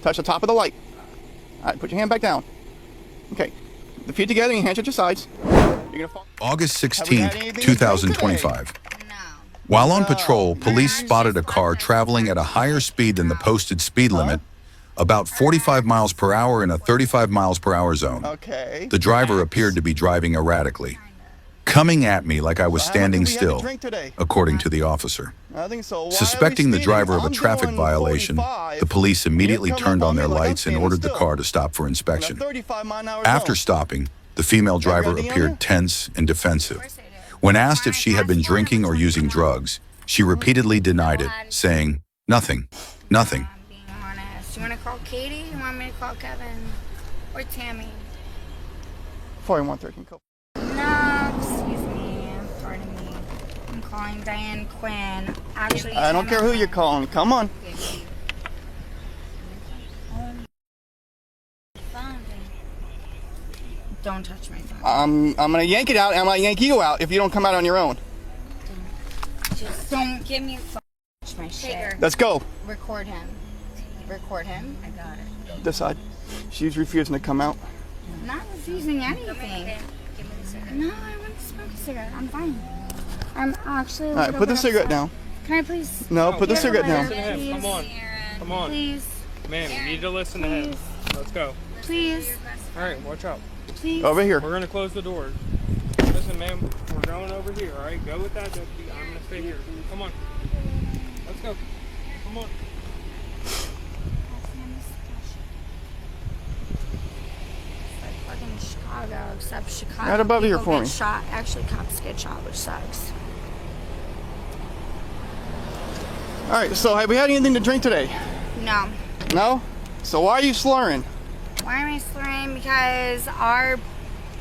Touch the top of the light. All right, put your hand back down. Okay. The feet together and your hands at your sides. You're gonna fall. August 16th, 2025. While on patrol, police spotted a car traveling at a higher speed than the posted speed limit, about 45 miles per hour in a 35 miles per hour zone. Okay. The driver appeared to be driving erratically, coming at me like I was standing still, according to the officer. Suspecting the driver of a traffic violation, the police immediately turned on their lights and ordered the car to stop for inspection. After stopping, the female driver appeared tense and defensive. When asked if she had been drinking or using drugs, she repeatedly denied it, saying, "Nothing, nothing." I'm being honest. You want to call Katie? You want me to call Kevin? Or Tammy? 4113. No, excuse me. Pardon me. I'm calling Diane Quinn. Actually, I don't care who you're calling. Come on. Don't touch my phone. I'm gonna yank it out, and I'm gonna yank you out if you don't come out on your own. Just don't give me a phone. Touch my shit. Let's go. Record him. Record him. I got it. This side. She's refusing to come out. I'm not refusing anything. No, I want to smoke a cigarette. I'm fine. I'm actually. All right, put the cigarette down. Can I please? No, put the cigarette down. Please. Come on. Come on. Please. Ma'am, you need to listen to him. Let's go. Please. All right, watch out. Please. Over here. We're going to close the doors. Listen, ma'am, we're going over here, all right? Go with that deputy. I'm going to stay here. Come on. Let's go. Come on. Fucking Chicago, except Chicago. Right above here people for get me. Shot. Actually, cops get shot, which sucks. All right, so have we had anything to drink today? No. No? So why are you slurring? Why am I slurring? Because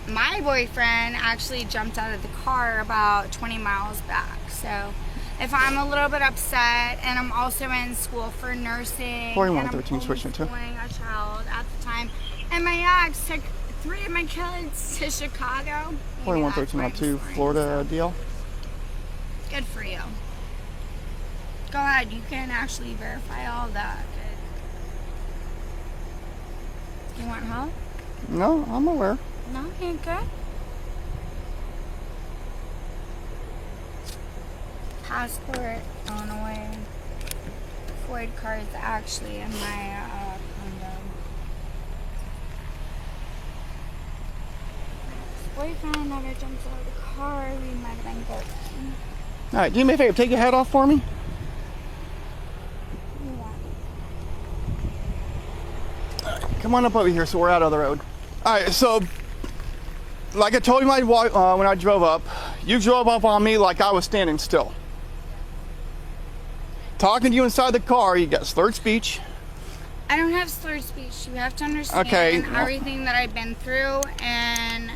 my boyfriend actually jumped out of the car about 20 miles back. So if I'm a little bit upset, and I'm also in school for nursing, 4113 switching to. homeschooling a child at the time, and my ex took 3 of my kids to Chicago. 4113 on 2 Florida deal. Good for you. Go ahead, you can actually verify all that. You want help? No, I'm aware. No, you're good. Passport, Illinois. Void cards actually in my condo. Boyfriend never jumped out of the car. We might have been good. All right, do me a favor, take your hat off for me. Come on up over here so we're out of the road. All right, so like I told you when I drove up, you drove up on me like I was standing still. Talking to you inside the car, you got slurred speech. I don't have slurred speech. You have to understand everything that I've been through, and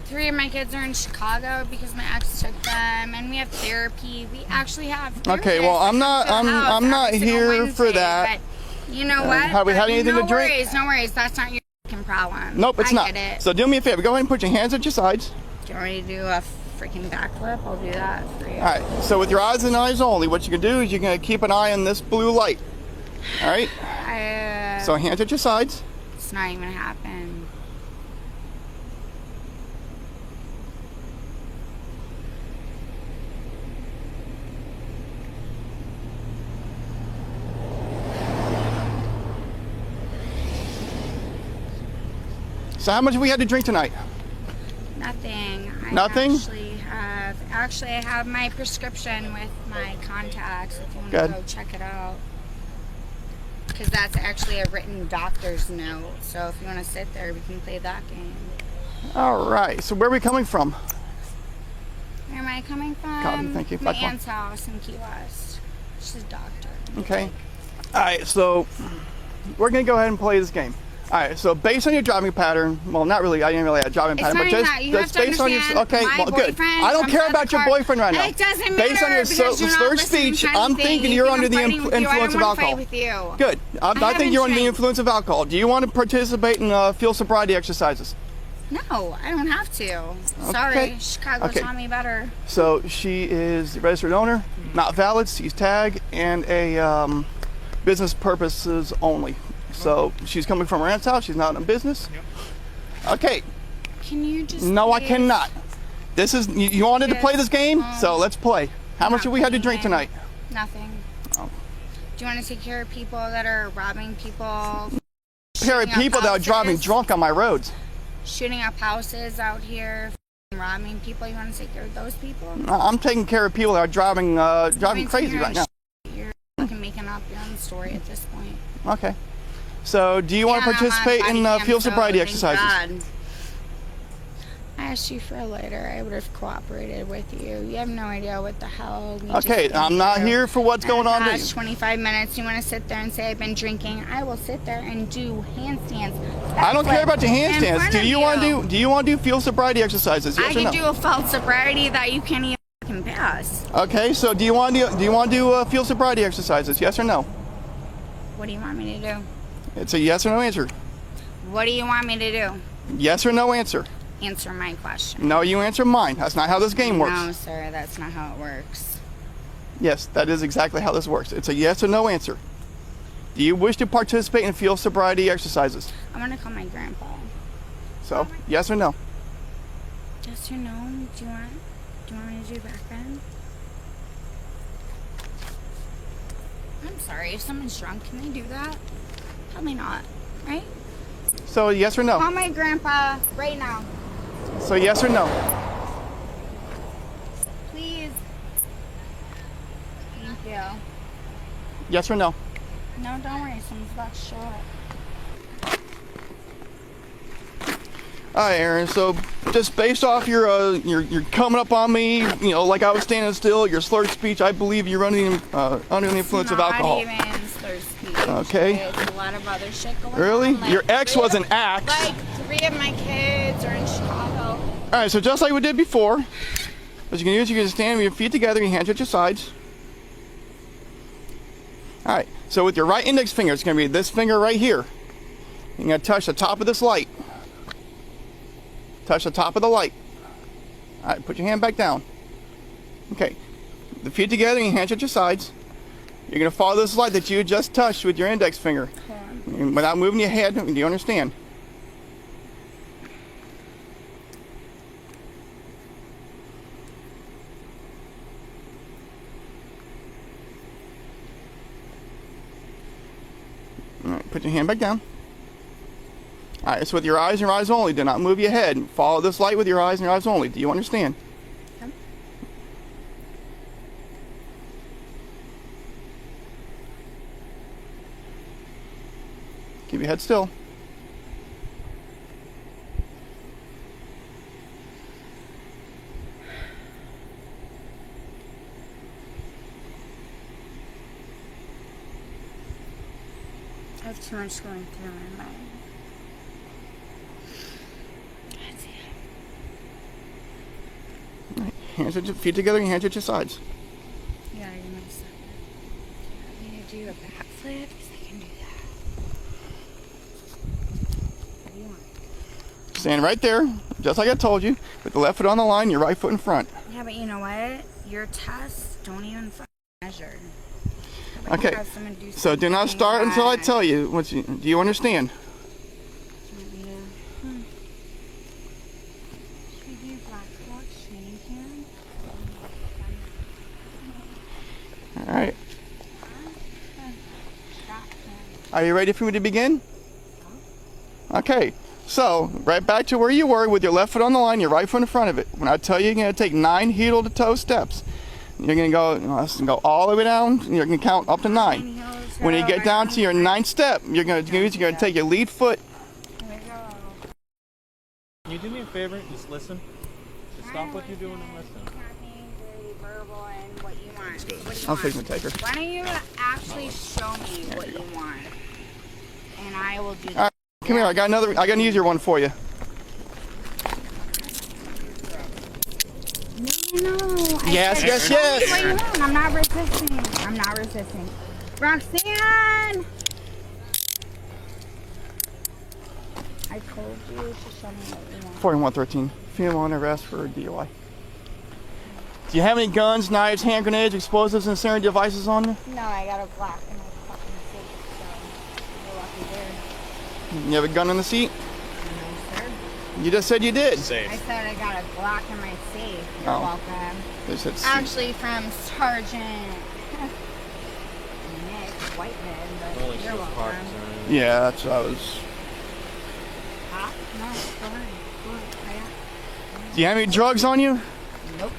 3 of my kids are in Chicago because my ex took them, and we have therapy. We actually have therapy. Okay, well I'm not here for that. But you know what? Have we had anything to drink? No worries. That's not your fucking problem. Nope, it's not. I get it. So do me a favor, go ahead and put your hands at your sides. Do you want me to do a freaking backflip? I'll do that for you. All right, so with your eyes and eyes only, what you can do is you can keep an eye on this blue light. All right? So hands at your sides. It's not even gonna happen. So how much have we had to drink tonight? Nothing. Nothing? Actually, I have my prescription with my contacts if you want Good. to go check it out. Because that's actually a written doctor's note. So if you want to sit there, we can play that game. All right, so where are we coming from? Where am I coming from? Copy, thank you. My Back one. aunt's house in Key West. She's a doctor. Okay. All right, so we're going to go ahead and play this game. All right, so based on your driving pattern, well, not really, I didn't really have a driving pattern, but just based on your, okay, well, good. I don't care about your boyfriend right now. It doesn't matter. Based on your slurred speech, I'm thinking you're under the influence of alcohol. Good. I think you're under the influence of alcohol. Do you want to participate in field sobriety exercises? No, I don't have to. Sorry, Chicago taught me better. So she is the registered owner, not valid, seized tag, and a business purposes only. So she's coming from her aunt's house. She's not in business. Yep. Okay. Can you just? No, please? I cannot. This is you wanted to play this game, so let's play. How much have we had to drink tonight? Nothing. Oh. Do you want to take care of people that are robbing people? Here are people that are driving drunk on my roads. Shooting up houses out here, robbing people. You want to take care of those people? I'm taking care of people that are driving crazy right now. You're making up your own story at this point. Okay. So, do you want to participate in field sobriety exercises? I asked you for a lighter. I would have cooperated with you. You have no idea what the hell. Okay, I'm not here for what's going on. Past 25 minutes, you want to sit there and say I've been drinking? I will sit there and do handstands. I don't care about your handstands. Do you want to do field sobriety exercises? Yes I can do a field sobriety that you can't even fucking pass. Okay, so do you want to do field sobriety exercises? Yes or no? What do you want me to do? It's a yes or no answer. What do you want me to do? Yes or no answer. Answer my question. No, you answer mine. That's not how this game works. No, sir, that's not how it works. Yes, that is exactly how this works. It's a yes or no answer. Do you wish to participate in field sobriety exercises? I'm gonna call my grandpa. So, yes or no? Yes or no? Do you want me to do back then? I'm sorry, if someone's drunk, can they do that? Probably not, right? So, yes or no? Call my grandpa right now. So, yes or no? Please. Thank you. Yes or no? No, don't worry, someone's about to show up. All right, Aaron. So, just based off you're coming up on me, you know, like I was standing still, your slurred speech, I believe you're under the influence of alcohol. Not even slurred speech. Okay. There's a lot of other shit going on. Really? Like Your ex was an axe. Like 3 of my kids are in Chicago. All right. So just like we did before, what you can do is you can stand with your feet together, your hands at your sides. All right. So with your right index finger, it's going to be this finger right here. You're going to touch the top of this light. Touch the top of the light. All right, put your hand back down. Okay, the feet together and your hands at your sides. You're going to follow this light that you just touched with your index finger. Without moving your head. Do you understand? All right, put your hand back down. All right, so with your eyes and your eyes only, do not move your head. Follow this light with your eyes and your eyes only. Do you understand? Okay. Keep your head still. I have too much going through my mind. Hands at your feet together, your hands at your sides. Yeah, you're my son. I need to do a backflip because I can do that. What do you want? Stand right there, just like I told you, with the left foot on the line, your right foot in front. Yeah, but you know what? Your tests don't even fucking measure. Okay, so do not start until I tell you. Do you understand? All right. Are you ready for me to begin? Okay. So, right back to where you were with your left foot on the line, your right foot in front of it. When I tell you you're going to take 9 heel-to-toe steps, you're going to go all the way down, and you're going to count up to 9. When you get down to your 9th step, you're going to take your lead foot. Can you do me a favor? Just listen. Just stop what you're doing and listen. I'll fix the taker. Why don't you actually show me what you want, and I will do that. All right, come here. I got an easier one for you. No. Yes. What you want. I'm not resisting. Roxanne! I told you to show me what you want. 4113. Female on arrest for DUI. Do you have any guns, knives, hand grenades, explosives, and incendiary devices on you? No, I got a Glock and a fucking You have a gun in the seat? No, sir. You just said you did. Safe. I said I got a Glock in my safe. You're Oh. welcome. They said seat. Actually, from Sergeant Nick Whitehead, but Only you're shows welcome. parts, Yeah, that's what I was. Huh? No, go ahead. Go ahead. Do you have any drugs on you? Nope.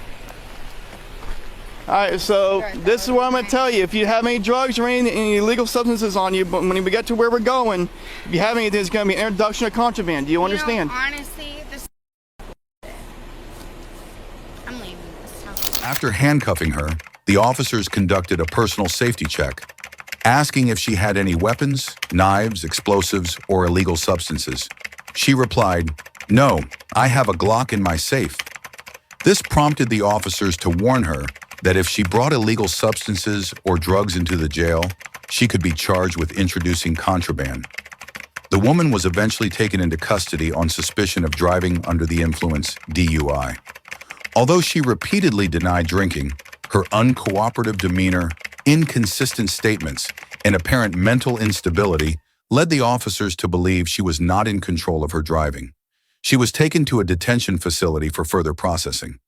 All right, so this is what I'm going to tell you. If you have any drugs or any illegal substances on you, but when we get to where we're going, if you have anything, it's going to be an introduction of contraband. Do you understand? Honestly, this. I'm leaving this house. After handcuffing her, the officers conducted a personal safety check, asking if she had any weapons, knives, explosives, or illegal substances. She replied, "No, I have a Glock in my safe." This prompted the officers to warn her that if she brought illegal substances or drugs into the jail, she could be charged with introducing contraband. The woman was eventually taken into custody on suspicion of driving under the influence (DUI). Although she repeatedly denied drinking, her uncooperative demeanor, inconsistent statements, and apparent mental instability led the officers to believe she was not in control of her driving. She was taken to a detention facility for further processing.